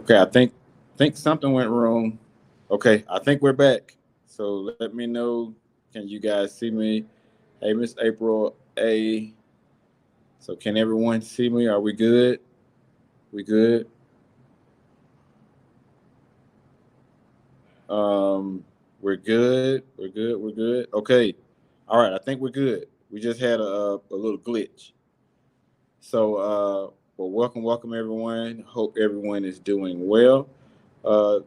Okay, I think something went wrong. Okay, I think we're back. So let me know. Can you guys see me? Hey, Miss April A. So can everyone see me? Are we good? We good? We're good. We're good. We're good. Okay. All right. I think we're good. We just had a little glitch. Well, welcome everyone. Hope everyone is doing well.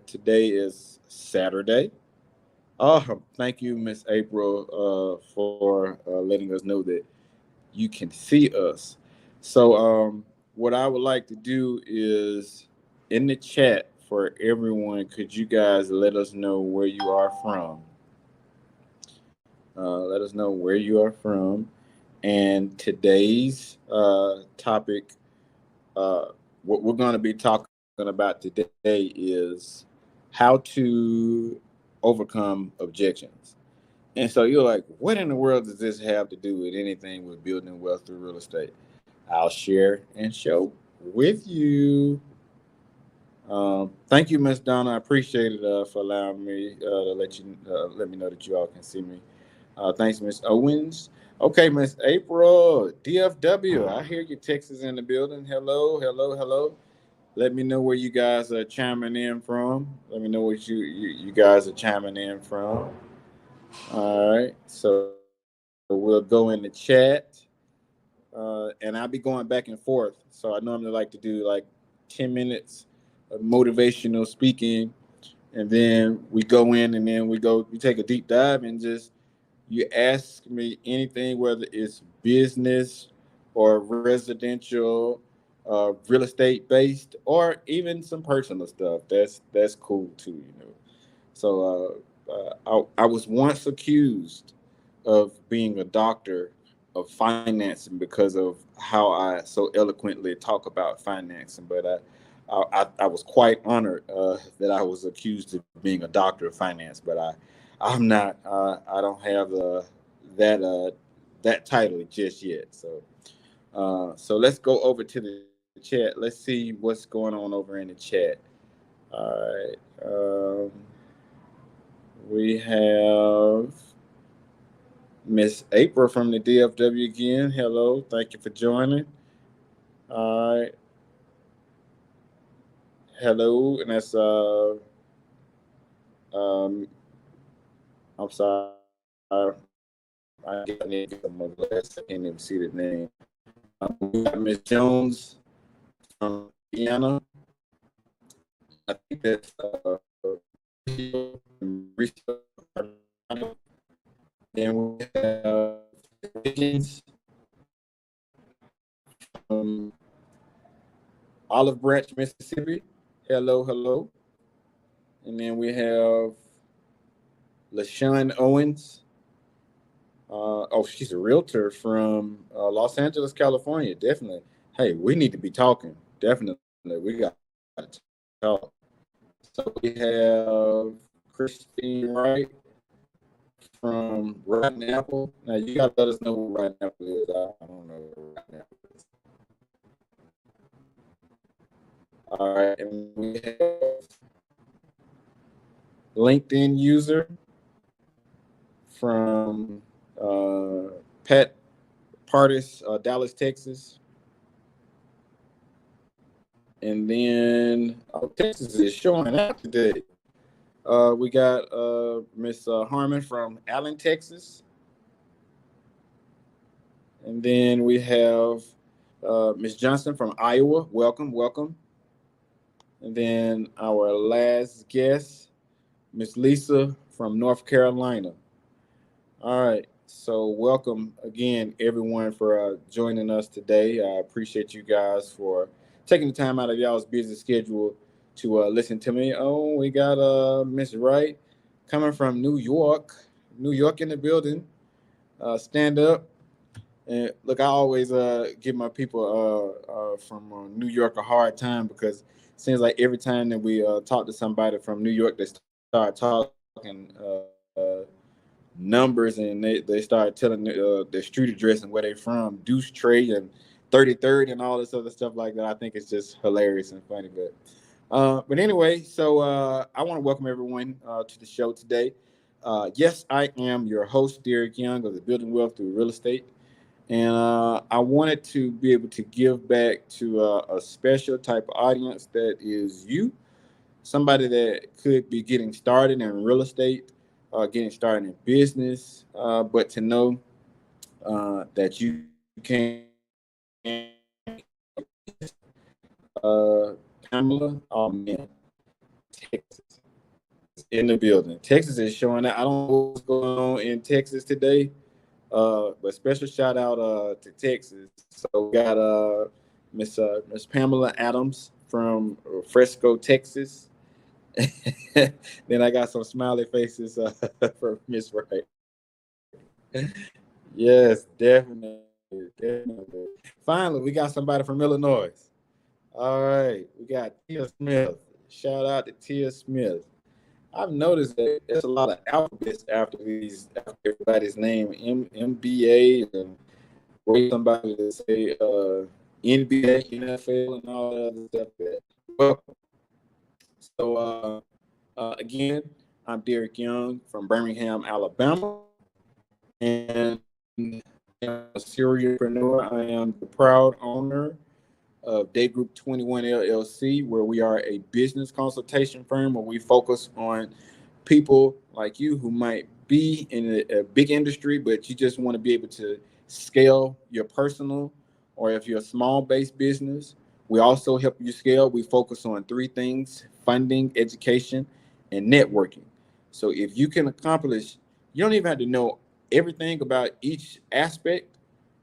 Today is Saturday. Thank you, Miss April, for letting us know that you can see us. What I would like to do is in the chat for everyone, could you guys let us know where you are from? Let us know where you are from. And today's topic, what we're going to be talking about today is how to overcome objections. And so you're like, what in the world does this have to do with anything with building wealth through real estate? I'll share and show with you. Thank you, Miss Donna. I appreciate it for allowing me to let me know that you all can see me. Thanks, Miss Owens. Okay, Miss April, DFW. I hear you, Texas in the building. Hello, hello, hello. Let me know where you guys are chiming in from. Let me know what you guys are chiming in from. All right, so we'll go in the chat, and I'll be going back and forth. So I normally like to do like 10 minutes of motivational speaking, and then we go in, and then we take a deep dive, and just you ask me anything, whether it's business or residential, real estate based, or even some personal stuff. That's cool too, you know. I was once accused of being a doctor of financing because of how I so eloquently talk about financing, but I was quite honored that I was accused of being a doctor of finance, but I'm not. I don't have that that title just yet. So let's go over to the chat. Let's see what's going on over in the chat. All right. We have Miss April from the DFW again. Hello. Thank you for joining. All right. Hello, and that's um I'm sorry. I need to get some more glasses. I can't even see the name. We got Miss Jones from Indiana. I think that's then we have Higgins from Olive Branch, Mississippi. Hello, hello. And then we have LaShawn Owens. She's a realtor from Los Angeles, California. Definitely. Hey, we need to be talking. Definitely. We got to talk. So we have Christine Wright from Rotten Apple. Now, you got to let us know what Rotten Apple is. I don't know what Rotten Apple is. All right. And we have LinkedIn user from Pat Partis, Dallas, Texas. And then Texas is showing out today. We got Miss Harmon from Allen, Texas. And then we have Miss Johnson from Iowa. Welcome, welcome. And then our last guest, Miss Lisa from North Carolina. All right. So welcome again, everyone, for joining us today. I appreciate you guys for taking the time out of y'all's busy schedule to listen to me. Oh, we got Miss Wright coming from New York. New York in the building. Stand up. And look, I always give my people from New York a hard time because it seems like every time that we talk to somebody from New York, they start talking numbers, and they start telling their street address and where they from, Deuce Trey and 33rd and all this other stuff like that. I think it's just hilarious and funny. But But anyway, so I want to welcome everyone to the show today. Yes, I am your host, Derek Young of the Building Wealth Through Real Estate. And I wanted to be able to give back to a special type of audience that is you, somebody that could be getting started in real estate, getting started in business, but to know that you can Pamela, oh man, Texas is in the building. Texas is showing that. I don't know what's going on in Texas today, but special shout out to Texas. So we got Miss Pamela Adams from Fresco, Texas. Then I got some smiley faces for Miss Wright. Yes, definitely. Finally, we got somebody from Illinois. All right, we got Tia Smith. Shout out to Tia Smith. I've noticed that there's a lot of alphabets after everybody's name, MBA, and wait somebody to say NBA, NFL, and all that other stuff. Welcome. So again, I'm Derek Young from Birmingham, Alabama, and I'm a serialpreneur. I am the proud owner of Day Group 21 LLC, where we are a business consultation firm where we focus on people like you who might be in a big industry, but you just want to be able to scale your personal, or if you're a small based business, we also help you scale. We focus on three things: funding, education, and networking. So if you can accomplish, you don't even have to know everything about each aspect,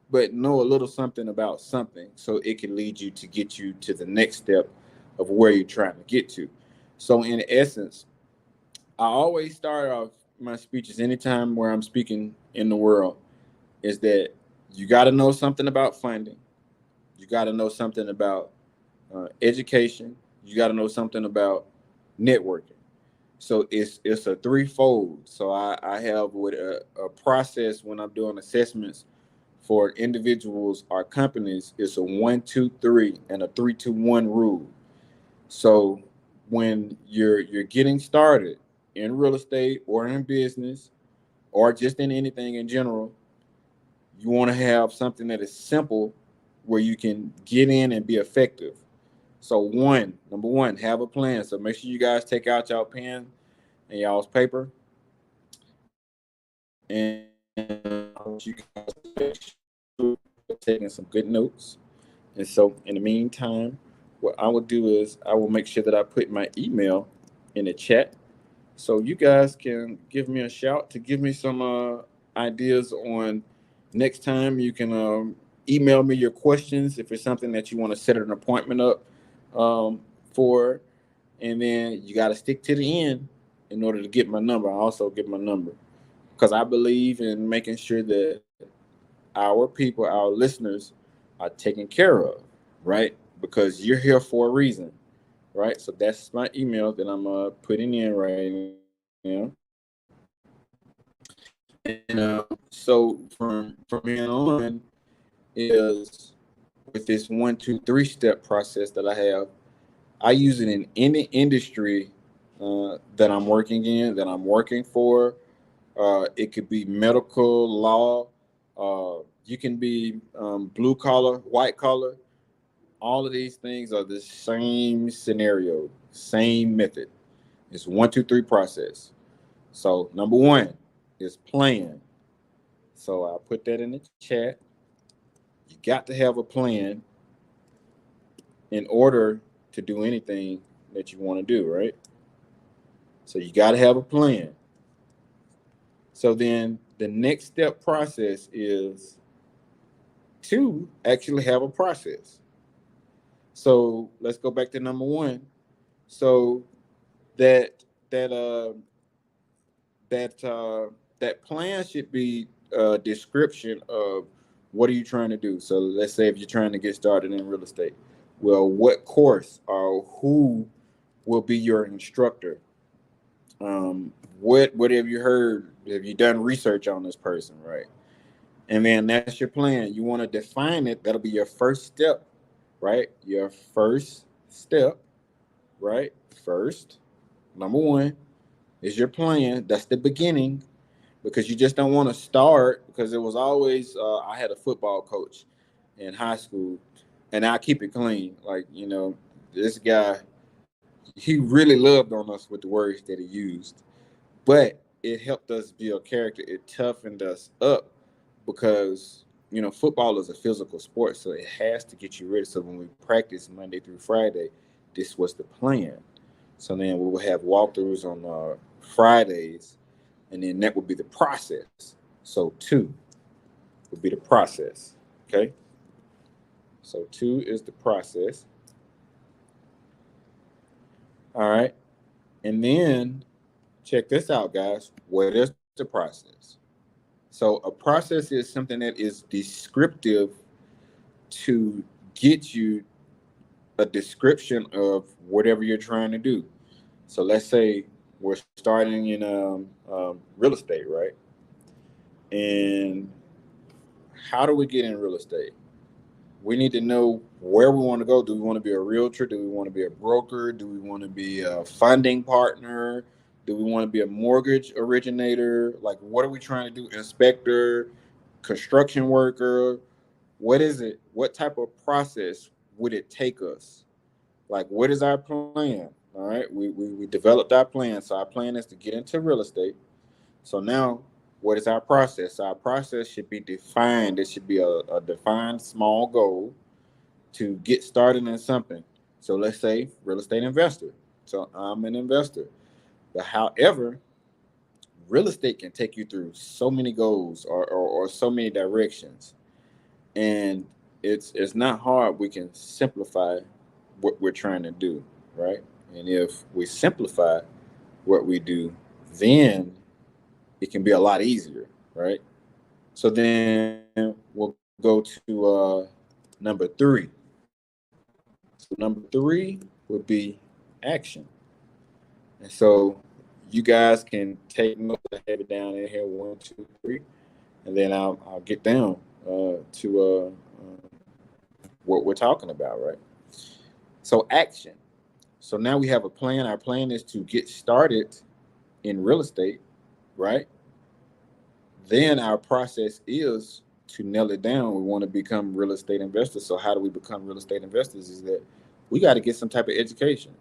but know a little something about something so it can lead you to get you to the next step of where you're trying to get to. So in essence, I always start off my speeches anytime where I'm speaking in the world is that you got to know something about funding. You got to know something about education. You got to know something about networking. So it's a threefold. So I have with a process when I'm doing assessments for individuals or companies. It's a 1, 2, 3 and a 3, 2, 1 rule. So when you're getting started in real estate or in business or just in anything in general, you want to have something that is simple where you can get in and be effective. So number one, have a plan. So make sure you guys take out y'all pen and y'all's paper, and I want you guys to make sure you're taking some good notes. And so in the meantime, what I will do is I will make sure that I put my email in the chat so you guys can give me a shout to give me some ideas on next time. You can email me your questions if it's something that you want to set an appointment up for. And then you got to stick to the end in order to get my number. I also get my number because I believe in making sure that our people, our listeners, are taken care of, right? Because you're here for a reason, right? So that's my email that I'm putting in right now. And so from here on is with this 1, 2, 3 step process that I have. I use it in any industry that I'm working in, that I'm working for. It could be medical, law. You can be blue collar, white collar. All of these things are the same scenario, same method. It's 1, 2, 3 process. So number one is plan. So I'll put that in the chat. You got to have a plan in order to do anything that you want to do, right? So you got to have a plan. So then the next step process is to actually have a process. So let's go back to number one. So that that uh that that plan should be a description of what are you trying to do. So let's say if you're trying to get started in real estate, well, what course or who will be your instructor? What have you heard? Have you done research on this person, right? And then that's your plan. You want to define it. That'll be your first step, right? Your first step right? First, number one is your plan. That's the beginning because you just don't want to start because it was always I had a football coach in high school, and I keep it clean. Like this guy, he really loved on us with the words that he used, but it helped us build character. It toughened us up because football is a physical sport, so it has to get you ready. So when we practice Monday through Friday, this was the plan. So then we will have walkthroughs on Fridays, and then that would be the process. So two would be the process. Okay. So two is the process. All right. And then check this out, guys. What is the process? So a process is something that is descriptive to get you a description of whatever you're trying to do. So let's say we're starting in real estate, right? And how do we get in real estate? We need to know where we want to go. Do we want to be a realtor? Do we want to be a broker? Do we want to be a funding partner? Do we want to be a mortgage originator? Like, what are we trying to do? Inspector, construction worker? What is it? What type of process would it take us? Like, what is our plan? All right, we developed our plan. So our plan is to get into real estate. So now, what is our process? Our process should be defined. It should be a defined small goal to get started in something. So let's say real estate investor. So I'm an investor. But however, real estate can take you through so many goals or so many directions. And it's not hard. We can simplify what we're trying to do, right? And if we simplify what we do, then it can be a lot easier, right? So then we'll go to number three. So number three would be action. And so you guys can take notes. I have it down in here, one, two, three, and then I'll get down to what we're talking about, right? So action. So now we have a plan. Our plan is to get started in real estate, right? Then our process is to nail it down. We want to become real estate investors. So how do we become real estate investors? Is that we got to get some type of education.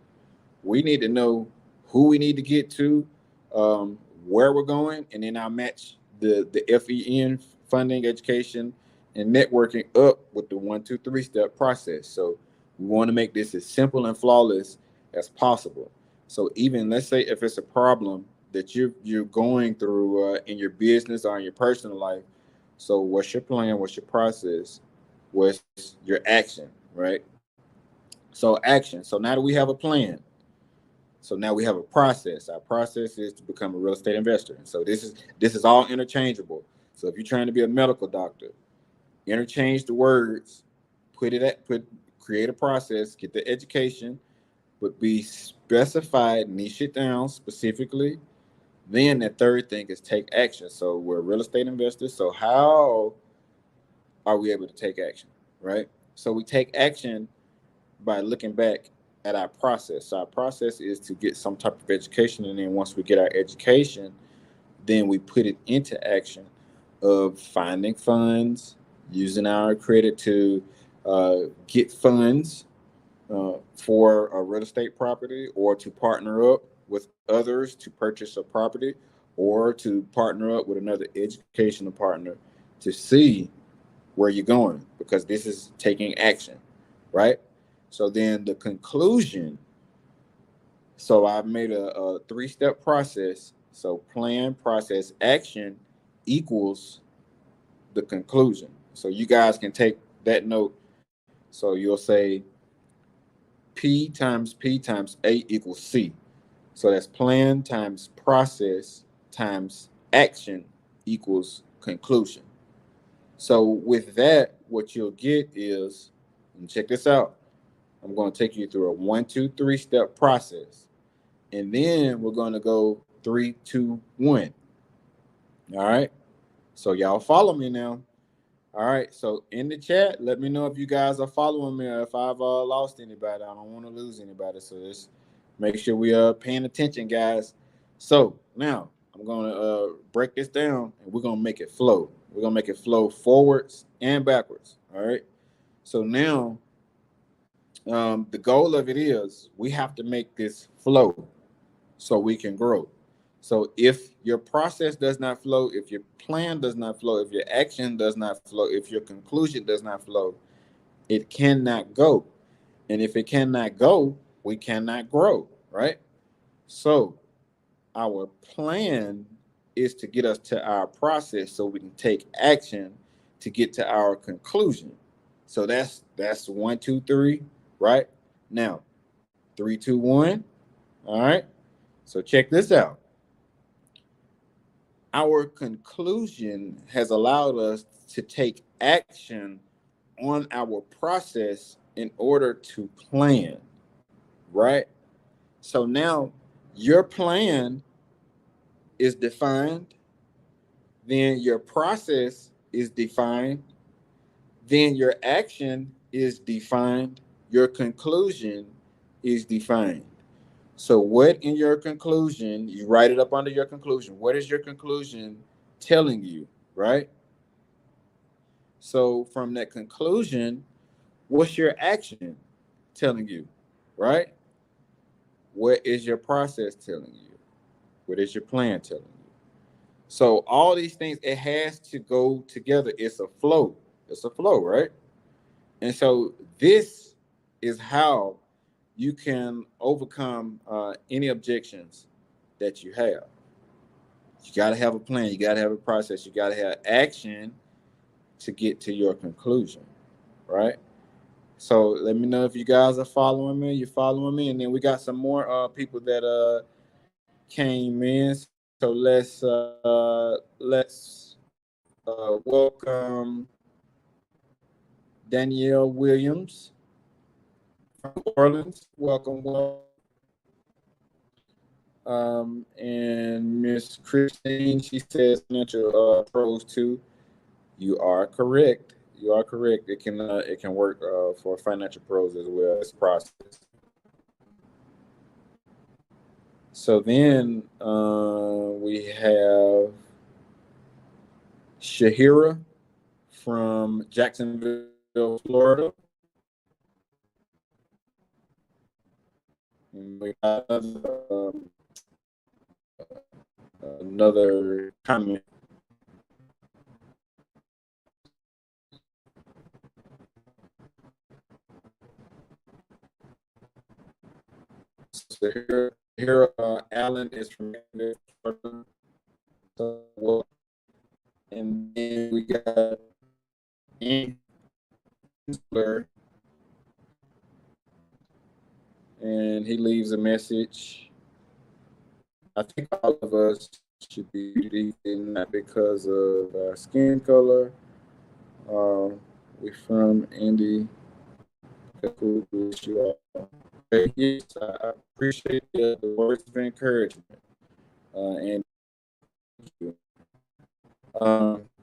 We need to know who we need to get to, where we're going, and then I'll match the FEN funding, education, and networking up with the 1, 2, 3 step process. So we want to make this as simple and flawless as possible. So even let's say if it's a problem that you're going through in your business or in your personal life, so what's your plan? What's your process? What's your action? Right. So action. So now that we have a plan, so now we have a process. Our process is to become a real estate investor. And so this is all interchangeable. So if you're trying to be a medical doctor, interchange the words, create a process, get the education, but be specified, niche it down specifically. Then the third thing is take action. So we're real estate investors. So how are we able to take action? Right? So we take action by looking back at our process. So our process is to get some type of education, and then once we get our education, then we put it into action of finding funds, using our credit to get funds for a real estate property, or to partner up with others to purchase a property, or to partner up with another educational partner to see where you're going, because this is taking action, right? So then the conclusion. So I've made a 3 step process. So plan, process, action equals the conclusion. So you guys can take that note. So you'll say P times A equals C. So that's plan times process times action equals conclusion. So with that, what you'll get is, and check this out, I'm going to take you through a 1, 2, 3 step process. And then we're going to go 3, 2, 1. All right. So y'all follow me now. All right. So in the chat, let me know if you guys are following me or if I've lost anybody. I don't want to lose anybody. So Make sure we are paying attention, guys. So now I'm gonna break this down, and we're gonna make it flow. We're gonna make it flow forwards and backwards. All right. So now the goal of it is we have to make this flow so we can grow. So if your process does not flow, if your plan does not flow, if your action does not flow, if your conclusion does not flow, it cannot go. And if it cannot go, we cannot grow, right? So our plan is to get us to our process so we can take action to get to our conclusion. So that's one, two, three, right? Now, three, two, one. All right. So check this out. Our conclusion has allowed us to take action on our process in order to plan, right? So now your plan is defined, then your process is defined, then your action is defined, your conclusion is defined. So, what in your conclusion, you write it up under your conclusion. What is your conclusion telling you, right? So, from that conclusion, what's your action telling you, right? What is your process telling you? What is your plan telling you? So, all these things, it has to go together. It's a flow. It's a flow, right? And so, this is how you can overcome any objections that you have. You got to have a plan. You got to have a process. You got to have action to get to your conclusion, right? So let me know if you guys are following me. You're following me, and then we got some more people that came in. So let's welcome Danielle Williams from Orleans. Welcome, welcome. And Miss Christine, she says financial pros too. You are correct. You are correct. It can work for financial pros as well as process. So then we have Shahira from Jacksonville, Florida. And we got another comment. So here Alan is from Florida. So, and then we got Ansler, and he leaves a message. I think all of us should be eating that because of our skin color. We're from Indy. Cool, bless you all. Yes, I appreciate the words of encouragement. And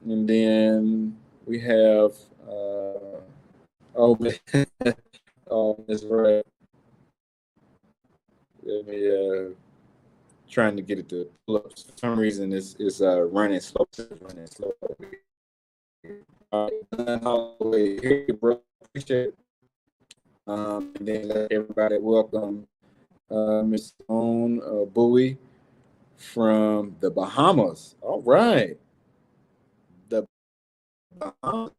and then we have oh, oh, Miss Ray. Let me trying to get it to pull up. For some reason, it's running slow. Running slow. Holloway, hey, bro, appreciate it. And then let everybody welcome Miss Own Bowie from the Bahamas. All right, the Bahamas.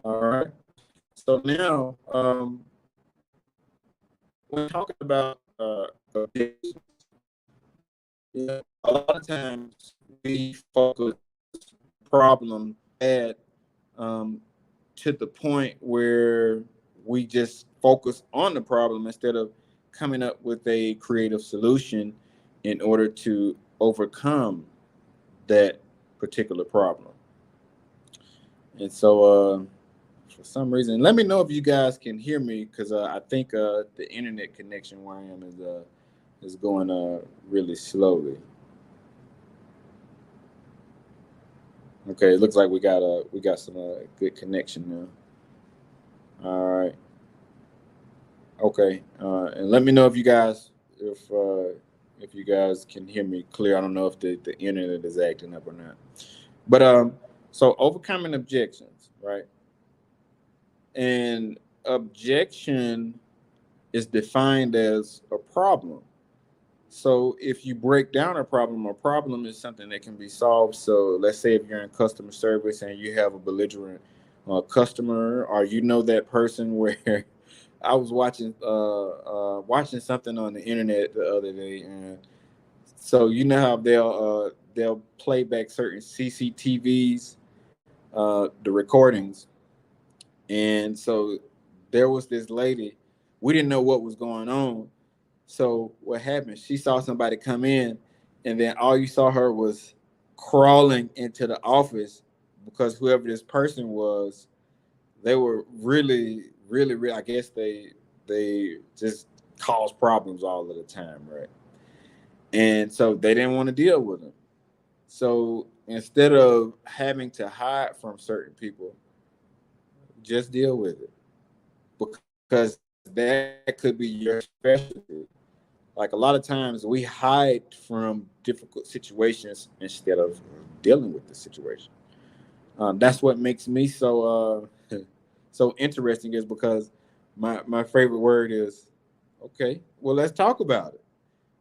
All right. So now, we're talking about addictions. Yeah, a lot of times we focus problem at to the point where we just focus on the problem instead of coming up with a creative solution in order to overcome that particular problem. And so for some reason, let me know if you guys can hear me, because I think the internet connection where I am is going really slowly. Okay, it looks like we got some good connection now. All right. Okay, and let me know if you guys can hear me clear. I don't know if the internet is acting up or not. But so overcoming objections, right? And objection is defined as a problem. So if you break down a problem is something that can be solved. So let's say if you're in customer service and you have a belligerent customer, or you know that person where I was watching something on the internet the other day, and so you know how they'll play back certain CCTVs, the recordings, and so there was this lady. We didn't know what was going on. So what happened? She saw somebody come in, and then all you saw her was crawling into the office because whoever this person was, they were really, really, really. I guess they just cause problems all of the time, right? And so they didn't want to deal with them. So instead of having to hide from certain people, just deal with it, because that could be your specialty. Like a lot of times we hide from difficult situations instead of dealing with the situation. That's what makes me so interesting, is because my favorite word is okay. Well, let's talk about it.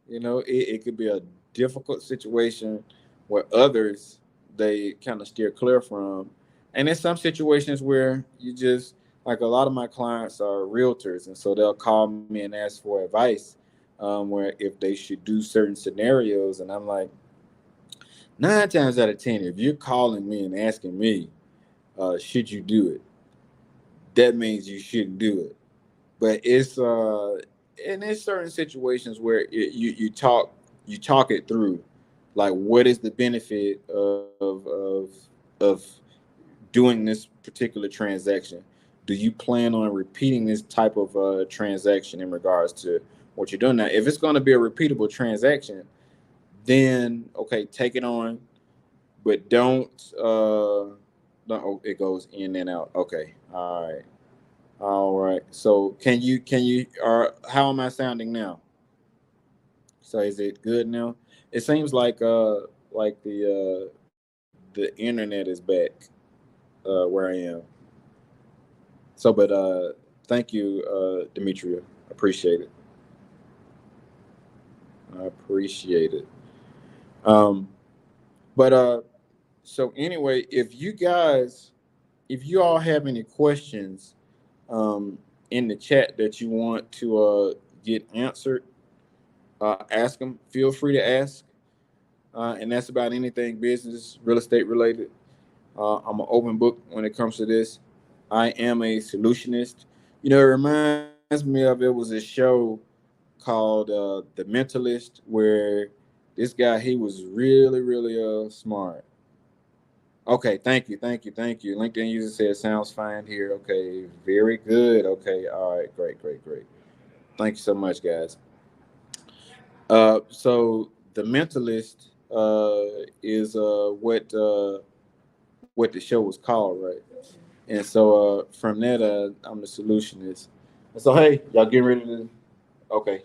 It could be a difficult situation where others they kind of steer clear from, and in some situations where you just like a lot of my clients are realtors, and so they'll call me and ask for advice, where if they should do certain scenarios, and I'm like, 9 times out of 10, if you're calling me and asking me, should you do it, that means you shouldn't do it. But it's and there's certain situations where you talk it through, like what is the benefit of doing this particular transaction? Do you plan on repeating this type of transaction in regards to what you're doing? Now if it's going to be a repeatable transaction, then okay, take it on, but don't. Oh, it goes in and out. Okay, all right. So can you how am I sounding now? So is it good now? It seems like the internet is back where I am. So but thank you, Demetria. Appreciate it. I appreciate it. Um but so anyway, if you all have any questions in the chat that you want to get answered, ask them. Feel free to ask, and that's about anything business, real estate related. I'm an open book when it comes to this. I am a solutionist. It reminds me of it was a show called The Mentalist, where this guy he was really really smart. Okay, thank you, thank you, thank you. LinkedIn user says sounds fine here. Okay, very good. Okay, all right, great, great, great. Thank you so much, guys. So the mentalist is what the show was called, right? And so from that, I'm the solutionist. And so hey, y'all getting ready to? Okay,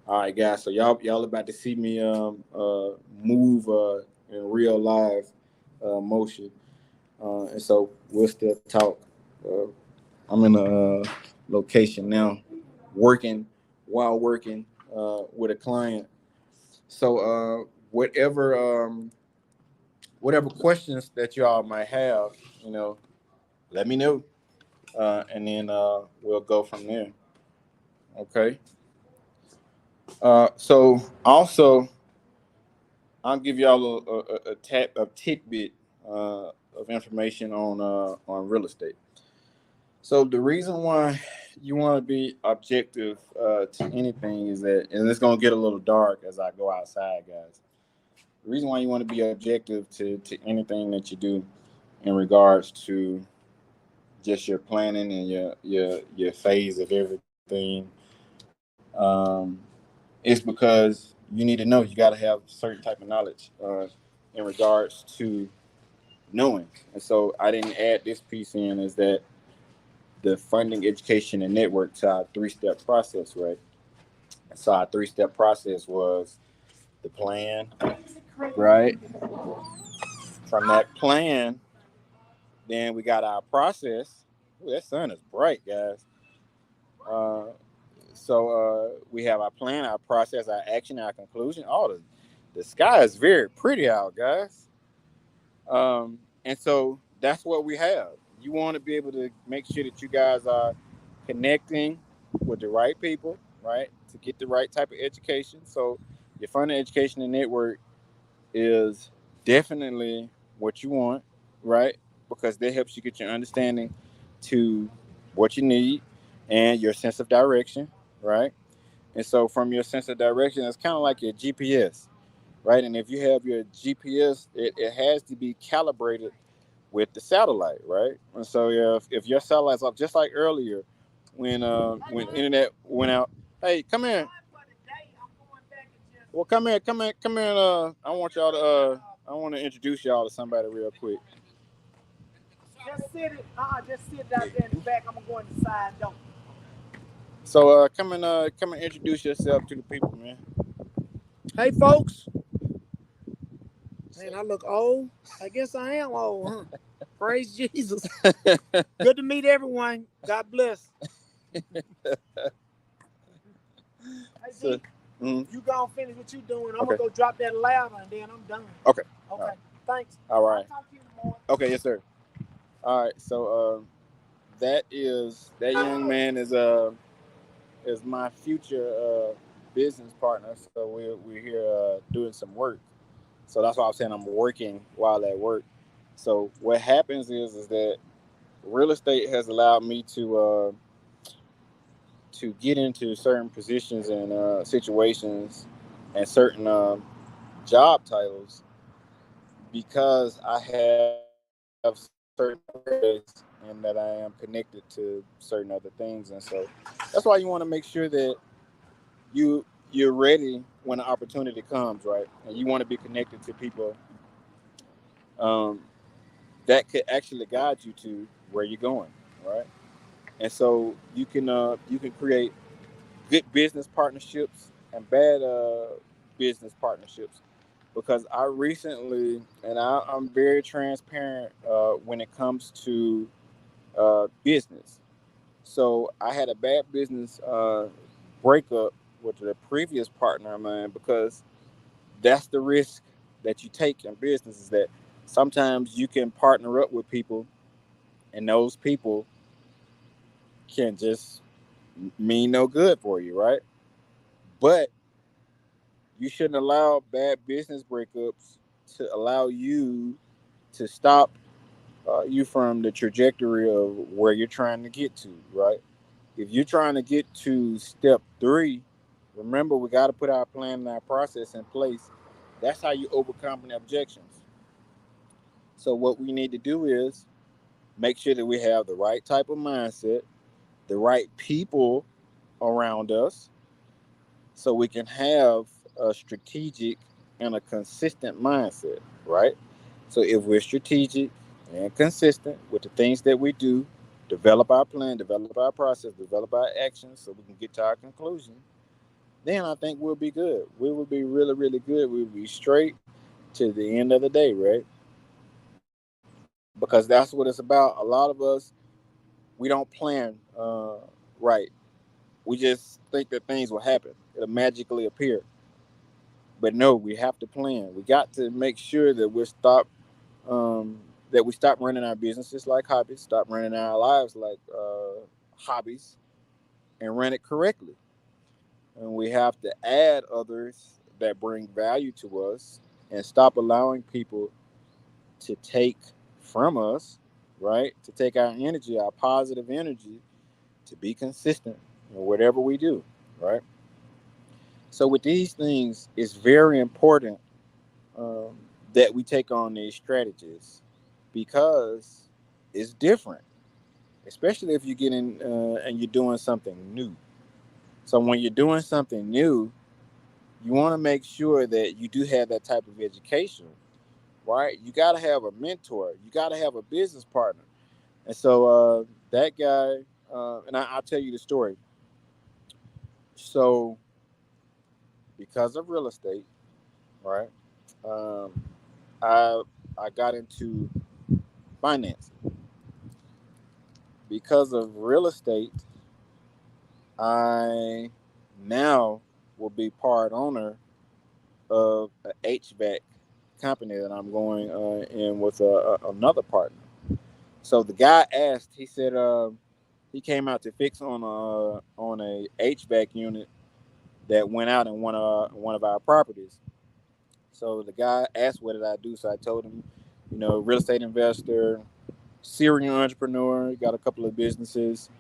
all right, guys. So y'all about to see me move in real live motion, and so we'll still talk. Uh, I'm in a location now, working while working with a client. So whatever questions that y'all might have, you know, let me know, and then we'll go from there. Okay. So also, I'll give y'all a tidbit of information on real estate. So the reason why you want to be objective to anything is that, and it's gonna get a little dark as I go outside, guys. The reason why you want to be objective to anything that you do in regards to just your planning and your phase of everything, um, is because you need to know you got to have certain type of knowledge in regards to knowing. And so I didn't add this piece in, is that the funding, education, and network to our three-step process, right? So our three-step process was the plan, right? From that plan, then we got our process. Ooh, that sun is bright, guys. Uh, we have our plan, our process, our action, our conclusion. The sky is very pretty out, guys. And so that's what we have. You want to be able to make sure that you guys are connecting with the right people, right, to get the right type of education. So your funding, education, and network is definitely what you want, right? Because that helps you get your understanding to what you need and your sense of direction, right? And so from your sense of direction, it's kind of like your GPS, right? And if you have your GPS, it has to be calibrated with the satellite, right? And so if your satellite's off, just like earlier, when internet went out, hey, come here. Well, come here. I want to introduce y'all to somebody real quick. Just sit out there in the back. I'm gonna go in the side door. So come and introduce yourself to the people, man. Hey, folks. Man, I look old. I guess I am old, huh? Praise Jesus. Good to meet everyone. God bless. Hey, So, you go and finish what you're doing. I'm gonna go drop that ladder and then I'm done. Okay. Okay. Right. Thanks. All right. I'll talk to you in the morning. Okay, yes, sir. All right. So that young man is my future business partner. So we're here doing some work. So that's why I'm saying I'm working while at work. So what happens is that real estate has allowed me to get into certain positions and situations and certain job titles because I have certain areas and that I am connected to certain other things, and so that's why you want to make sure that you're ready when the opportunity comes, right? And you want to be connected to people um, that could actually guide you to where you're going, right? And so you can create good business partnerships and bad business partnerships because I recently and I'm very transparent when it comes to business. So I had a bad business breakup with the previous partner of mine because that's the risk that you take in business is that sometimes you can partner up with people and those people can just mean no good for you, right? But you shouldn't allow bad business breakups to allow you to stop you from the trajectory of where you're trying to get to, right? If you're trying to get to step 3, remember we got to put our plan and our process in place. That's how you overcome the objections. So what we need to do is make sure that we have the right type of mindset, the right people around us, so we can have a strategic and a consistent mindset, right? So if we're strategic and consistent with the things that we do, develop our plan, develop our process, develop our actions so we can get to our conclusion, then I think we'll be good. We will be really, really good. We'll be straight to the end of the day, right? Because that's what it's about. A lot of us, we don't plan right. We just think that things will happen. It'll magically appear. But no, we have to plan. We got to make sure that we stop running our businesses like hobbies, stop running our lives like hobbies, and run it correctly. And we have to add others that bring value to us, and stop allowing people to take from us, right? To take our energy, our positive energy, to be consistent in whatever we do, right? So with these things, it's very important um, that we take on these strategies because it's different, especially if you get in and you're doing something new. So when you're doing something new, you want to make sure that you do have that type of education, right? You got to have a mentor. You got to have a business partner. And so That guy, and I'll tell you the story. So, because of real estate, right? Um, I I got into finance because of real estate. I now will be part owner of a HVAC company that I'm going in with another partner. So the guy asked, he said, he came out to fix on a HVAC unit that went out in one of our properties. So the guy asked, "What did I do?" So I told him, real estate investor, serial entrepreneur, got a couple of businesses.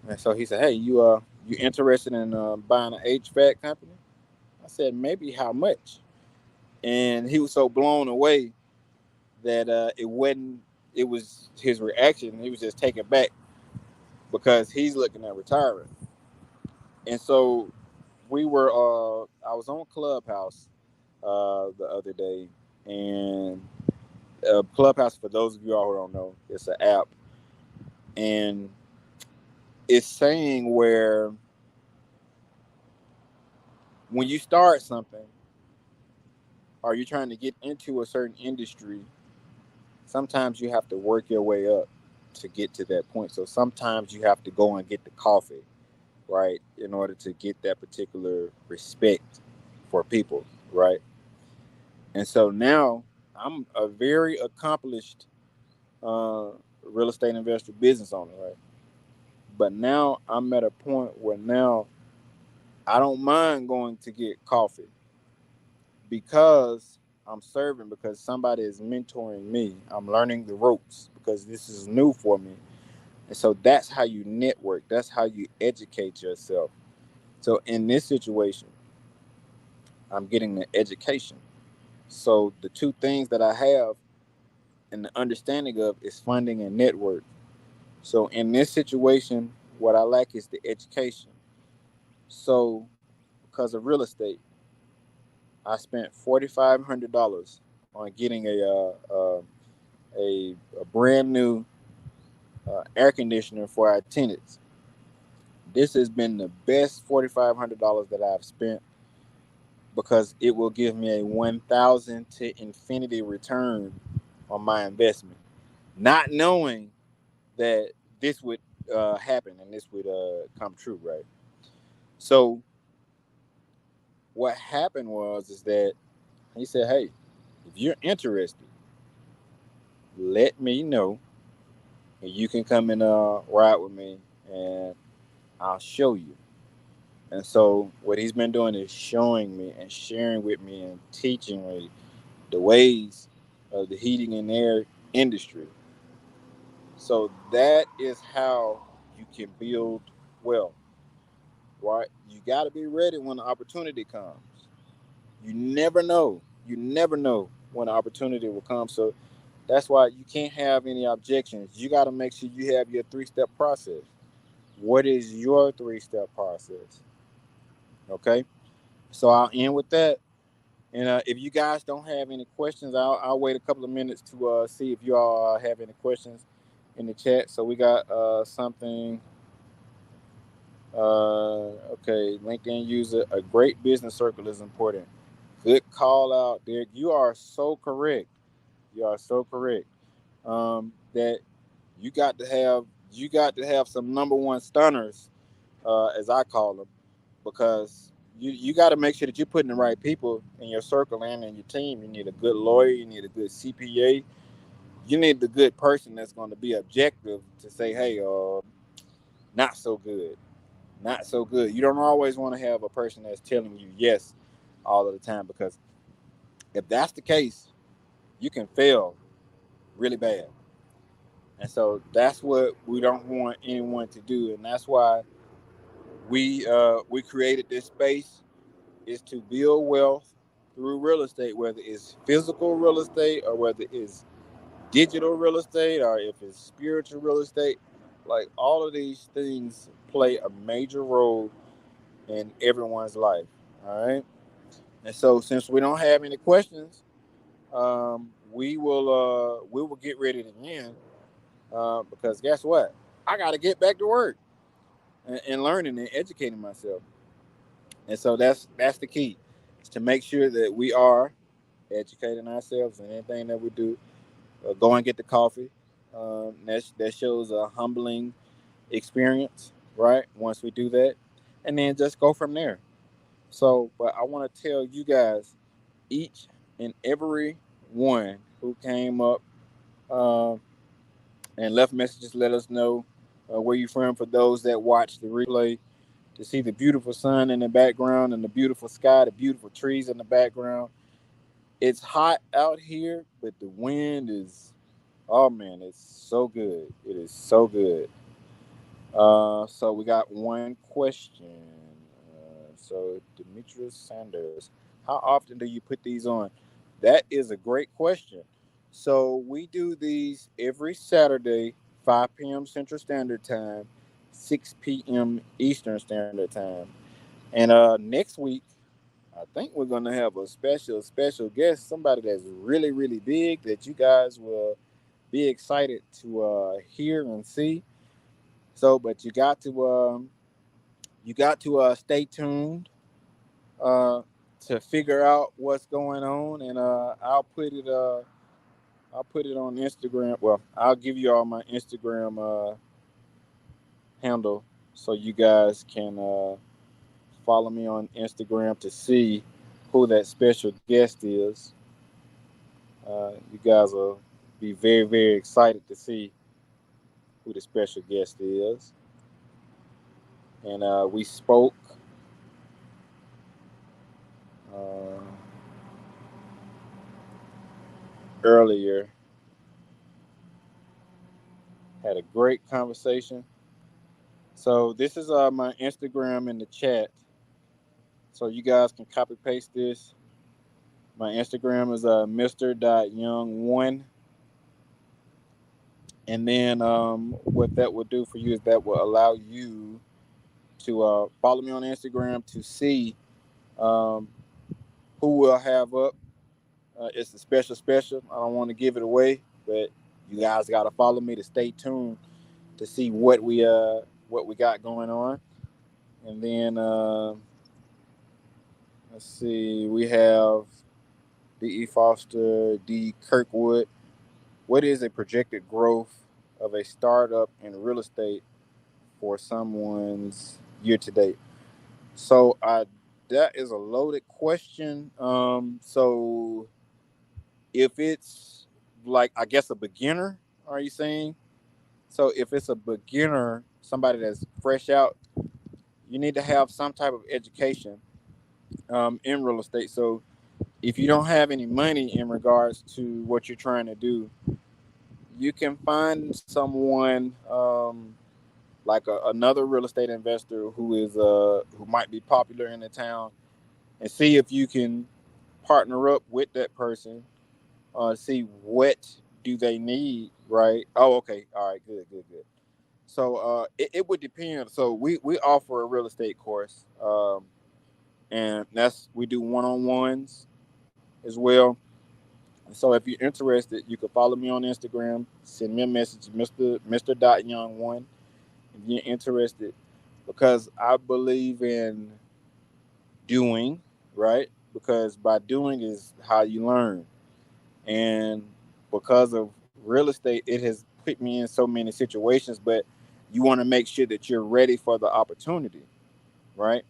And so he said, "Hey, you interested in buying an HVAC company?" I said, "Maybe how much?" And he was so blown away that it wasn't. It was his reaction. He was just taken back because he's looking at retirement. And so we were. I was on Clubhouse the other day, and Clubhouse, for those of you all who don't know, it's an app, and it's saying where when you start something, or you're trying to get into a certain industry, sometimes you have to work your way up to get to that point. So sometimes you have to go and get the coffee, right, in order to get that particular respect for people, right? And so now I'm a very accomplished uh, real estate investor, business owner, right? But now I'm at a point where now I don't mind going to get coffee because I'm serving, because somebody is mentoring me. I'm learning the ropes because this is new for me. And so that's how you network. That's how you educate yourself. So in this situation, I'm getting the education. So the two things that I have and the understanding of is funding and network. So in this situation, what I lack is the education. So because of real estate, I spent $4,500 on getting a brand new air conditioner for our tenants. This has been the best $4,500 that I've spent because it will give me a 1,000 to infinity return on my investment, not knowing that this would happen and this would come true, right? So what happened was is that he said, "Hey, if you're interested, let me know, and you can come and ride with me, and I'll show you." And so what he's been doing is showing me and sharing with me and teaching me the ways of the heating and air industry. So that is how you can build wealth, right? You got to be ready when the opportunity comes. You never know. You never know when the opportunity will come. So that's why you can't have any objections. You got to make sure you have your three-step process. What is your three-step process? Okay. So I'll end with that. And if you guys don't have any questions, I'll wait a couple of minutes to see if you all have any questions in the chat. So we got something. Okay, LinkedIn user, a great business circle is important. Good call out, Derek. You are so correct. You are so correct. That you got to have some number one stunners, as I call them, because you got to make sure that you're putting the right people in your circle and in your team. You need a good lawyer. You need a good CPA. You need the good person that's going to be objective to say, hey, not so good, not so good. You don't always want to have a person that's telling you yes all of the time, because if that's the case, you can fail really bad. And so that's what we don't want anyone to do, and that's why we created this space, is to build wealth through real estate, whether it's physical real estate or whether it's digital real estate or if it's spiritual real estate. Like, all of these things play a major role in everyone's life. All right. And so since we don't have any questions, we will get ready to end because guess what? I got to get back to work and learning and educating myself. And so that's the key, is to make sure that we are educating ourselves in anything that we do. Go and get the coffee. That shows a humbling experience, right? Once we do that, and then just go from there. So, but I want to tell you guys, each and every one who came up uh, and left messages, let us know where you're from. For those that watch the replay, to see the beautiful sun in the background and the beautiful sky, the beautiful trees in the background. It's hot out here, but the wind is, oh man, it's so good. It is so good. So we got one question. So Demetrius Sanders, how often do you put these on? That is a great question. So we do these every Saturday, 5 p.m. Central Standard Time, 6 p.m. Eastern Standard Time. And next week, I think we're gonna have a special guest, somebody that's really, really big that you guys will be excited to hear and see. So, but you got to stay tuned uh, to figure out what's going on, and I'll put it on Instagram. Well, I'll give you all my Instagram handle so you guys can follow me on Instagram to see who that special guest is. You guys will be very, very excited to see who the special guest is. And we spoke uh, earlier, had a great conversation. So this is my Instagram in the chat. So you guys can copy paste this. My Instagram is Mr. Young1. And then what that will do for you is that will allow you to follow me on Instagram to see um, who we'll have up. It's a special. I don't want to give it away, but you guys got to follow me to stay tuned to see what we got going on. And then let's see, we have D.E. Foster, D. Kirkwood. What is a projected growth of a startup in real estate for someone's year to date? So that is a loaded question. So if it's like, I guess, a beginner, are you saying? So if it's a beginner, somebody that's fresh out, you need to have some type of education in real estate. So if you don't have any money in regards to what you're trying to do, you can find someone like another real estate investor who might be popular in the town, and see if you can partner up with that person. See what do they need, right? Oh, okay, all right, good. So it would depend. So we offer a real estate course, and that's we do one-on-ones as well. So if you're interested, you can follow me on Instagram. Send me a message, Mr. Young One, if you're interested, because I believe in doing, right? Because by doing is how you learn, and because of real estate, it has put me in so many situations. But you want to make sure that you're ready for the opportunity, right?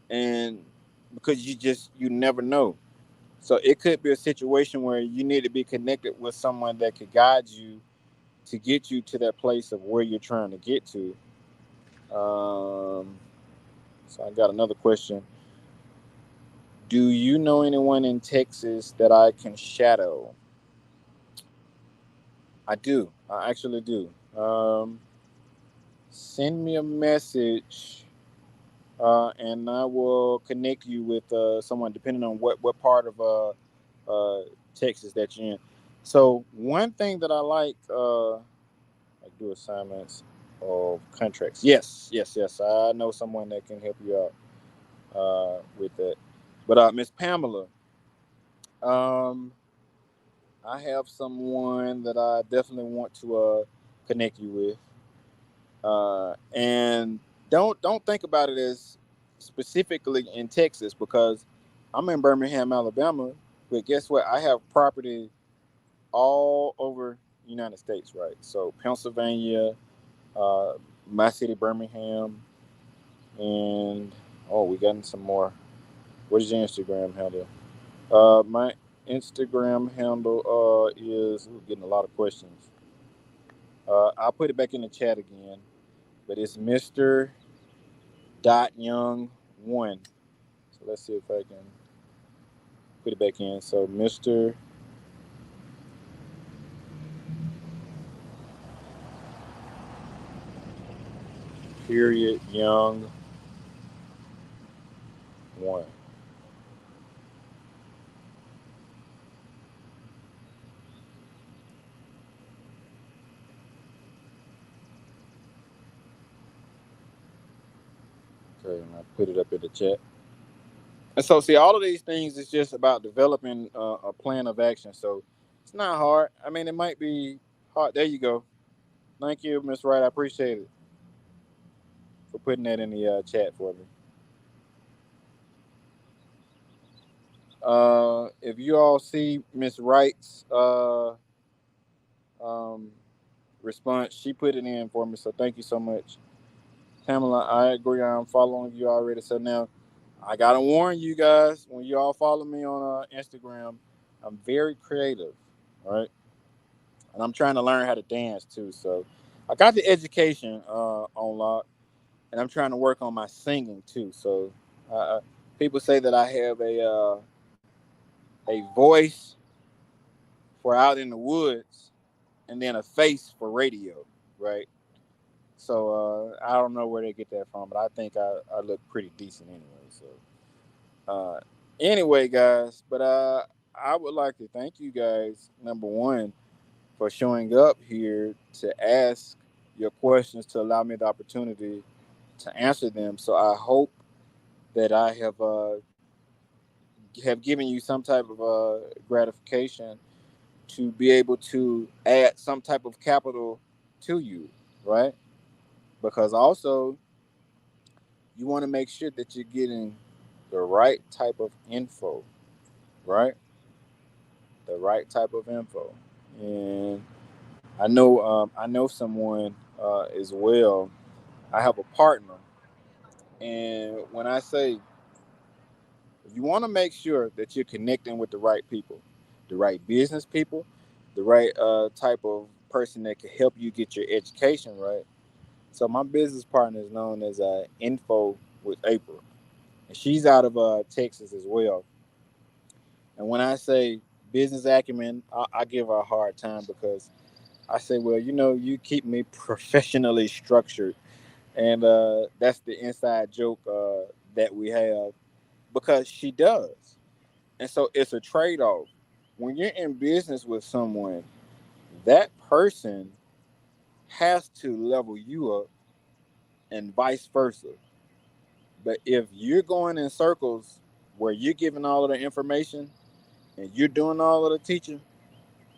And because you never know. So it could be a situation where you need to be connected with someone that could guide you to get you to that place of where you're trying to get to. Um, so I got another question. Do you know anyone in Texas that I can shadow? I do. I actually do. Send me a message, and I will connect you with someone depending on what part of Texas that you're in. So one thing that I like do assignments of contracts. Yes. I know someone that can help you out with that. But Miss Pamela, um, I have someone that I definitely want to connect you with. And don't think about it as specifically in Texas, because I'm in Birmingham, Alabama. But guess what? I have property all over the United States, right? So Pennsylvania, uh, my city, Birmingham, and oh, we got some more. What is your Instagram handle? My Instagram handle is we're getting a lot of questions. I'll put it back in the chat again, but it's Mr. Dot Young one. So let's see if I can put it back in. So Mr. Period Young one. Okay, and I put it up in the chat. And so, see, all of these things is just about developing a plan of action. So it's not hard. I mean, it might be hard. There you go. Thank you, Miss Wright. I appreciate it for putting that in the chat for me. If you all see Miss Wright's um, response, she put it in for me. So thank you so much, Pamela. I agree. I'm following you already. So now I gotta warn you guys, when you all follow me on Instagram, I'm very creative. All right, and I'm trying to learn how to dance too. So I got the education on lock, and I'm trying to work on my singing too. So people say that I have a voice for out in the woods, and then a face for radio, right? So I don't know where they get that from, but I think I look pretty decent anyway. So anyway, guys, but I would like to thank you guys, number one, for showing up here to ask your questions to allow me the opportunity to answer them. So I hope that I have given you some type of gratification to be able to add some type of capital to you, right? Because also you want to make sure that you're getting the right type of info, right? The right type of info. And I know someone as well. I have a partner, and when I say you want to make sure that you're connecting with the right people, the right business people, the right type of person that can help you get your education right. So my business partner is known as Info with April, and she's out of Texas as well. And when I say business acumen, I give her a hard time because I say, well, you keep me professionally structured, and that's the inside joke that we have because she does. And so it's a trade off. When you're in business with someone, that person has to level you up and vice versa. But if you're going in circles where you're giving all of the information and you're doing all of the teaching,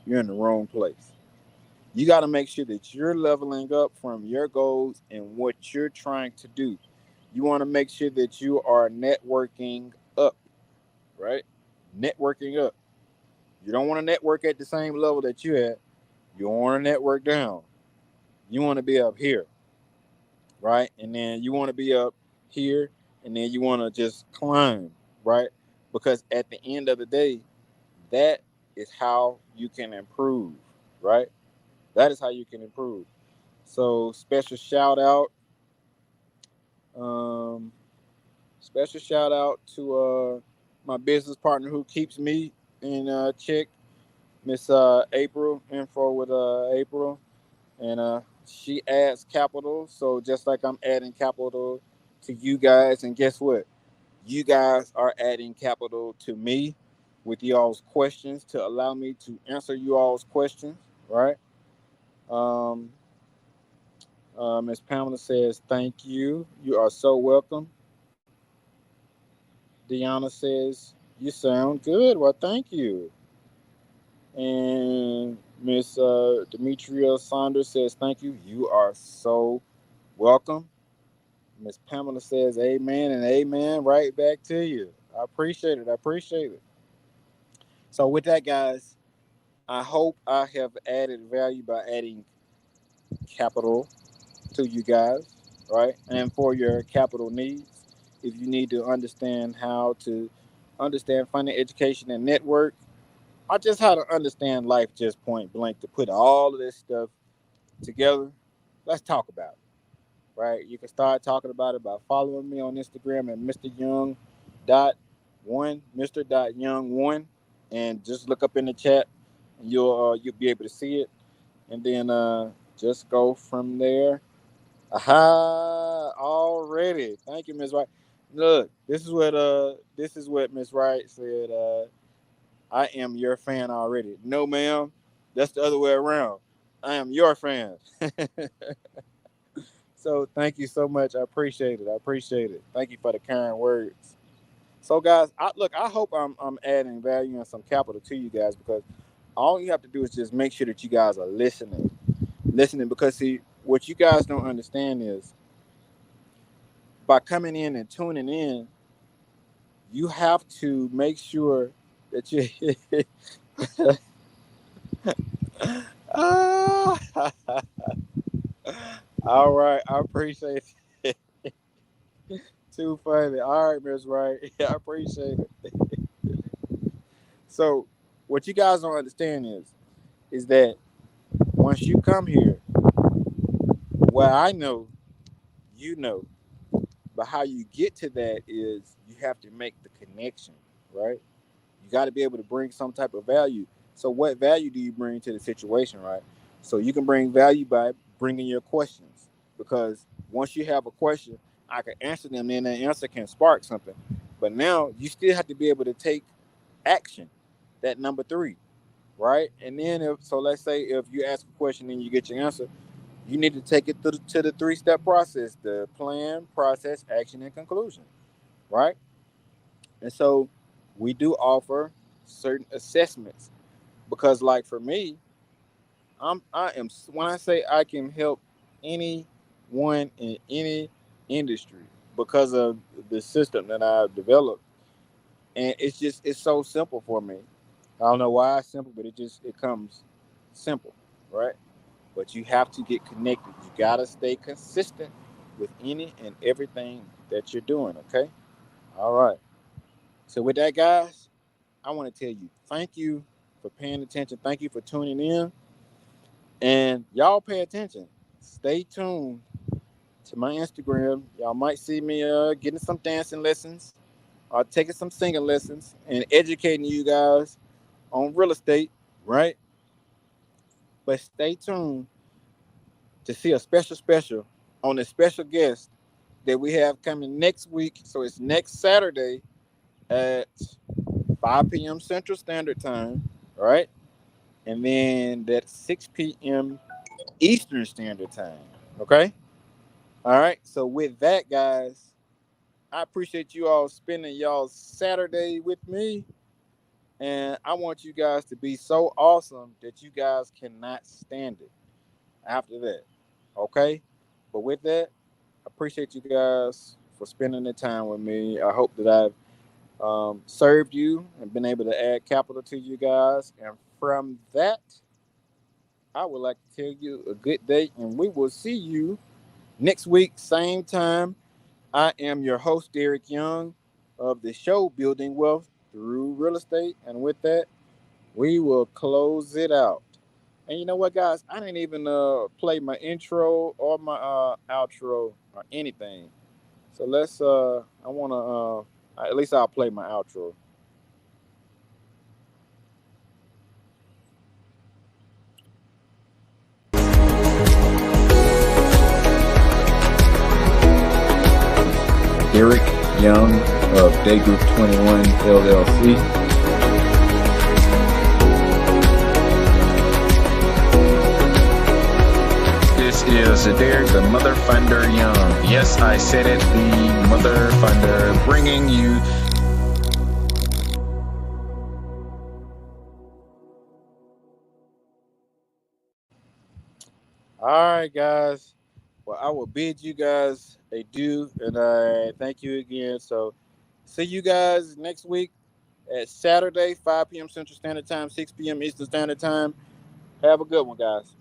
you're in the wrong place. You got to make sure that you're leveling up from your goals and what you're trying to do. You want to make sure that you are networking up, right? Networking up. You don't want to network at the same level that you at. You don't want to network down. You want to be up here, right? And then you want to be up here, and then you want to just climb, right? Because at the end of the day, that is how you can improve, right? That is how you can improve. So um, special shout out to my business partner who keeps me in check, Miss April. Info with April, and she adds capital. So just like I'm adding capital to you guys, and guess what? You guys are adding capital to me with y'all's questions to allow me to answer you all's questions, right? Um, Miss Pamela says, thank you. You are so welcome. Deanna says, you sound good. Well, thank you. And Miss Demetria Saunders says, thank you. You are so welcome. Miss Pamela says amen and amen right back to you. I appreciate it. I appreciate it. So with that, guys, I hope I have added value by adding capital to you guys, right? And for your capital needs, if you need to understand how to understand funding, education, and network, or just how to understand life just point blank to put all of this stuff together, let's talk about it, right? You can start talking about it by following me on Instagram at Mr. Young dot one, Mr. Dot Young one, and just look up in the chat, and you'll be able to see it, and then just go from there. Aha! Already. Thank you, Miss Wright. Look, this is what Miss Wright said. I am your fan already. No, ma'am. That's the other way around. I am your fan. So thank you so much. I appreciate it. I appreciate it. Thank you for the kind words. So guys, I hope I'm adding value and some capital to you guys, because all you have to do is just make sure that you guys are listening. Listening, because see, what you guys don't understand is by coming in and tuning in, you have to make sure that you Ah, all right, I appreciate it. Too funny. All right, Miss Wright. I appreciate it. So, what you guys don't understand is that once you come here, well, I know, you know, but how you get to that is you have to make the connection, right? You got to be able to bring some type of value. So, what value do you bring to the situation, right? So, you can bring value by bringing your questions, because once you have a question, I can answer them, and the answer can spark something. But now you still have to be able to take action. That number three, right? And then, if so, let's say if you ask a question and you get your answer, you need to take it to the three-step process: the plan, process, action, and conclusion, right? And so we do offer certain assessments, because, like for me, I am when I say I can help anyone in any industry because of the system that I've developed, and it's so simple for me. I don't know why it's simple, but it comes simple, right? But you have to get connected. You gotta stay consistent with any and everything that you're doing. Okay. All right. So with that, guys, I want to tell you thank you for paying attention. Thank you for tuning in, and y'all pay attention. Stay tuned to my Instagram. Y'all might see me getting some dancing lessons, or taking some singing lessons, and educating you guys on real estate. Right. But stay tuned to see a special on a special guest that we have coming next week. So it's next Saturday at 5 p.m. Central Standard Time, right? And then that's 6 p.m. Eastern Standard Time, okay? All right. So with that, guys, I appreciate you all spending y'all Saturday with me. And I want you guys to be so awesome that you guys cannot stand it after that, okay? But with that, I appreciate you guys for spending the time with me. I hope that I've served you and been able to add capital to you guys. And from that, I would like to tell you a good day, and we will see you next week, same time. I am your host, Derek Young, of the show Building Wealth Through Real Estate. And with that, we will close it out. And you know what, guys? I didn't even play my intro or my outro or anything. So let's. I want to. At least I'll play my outro. Eric Young of Day Group 21 LLC. This is Derek the Mother Funder Young. Yes, I said it, the Mother Funder, bringing you. All right, guys. Well, I will bid you guys adieu, and I thank you again. So, see you guys next week at Saturday, 5 p.m. Central Standard Time, 6 p.m. Eastern Standard Time. Have a good one, guys.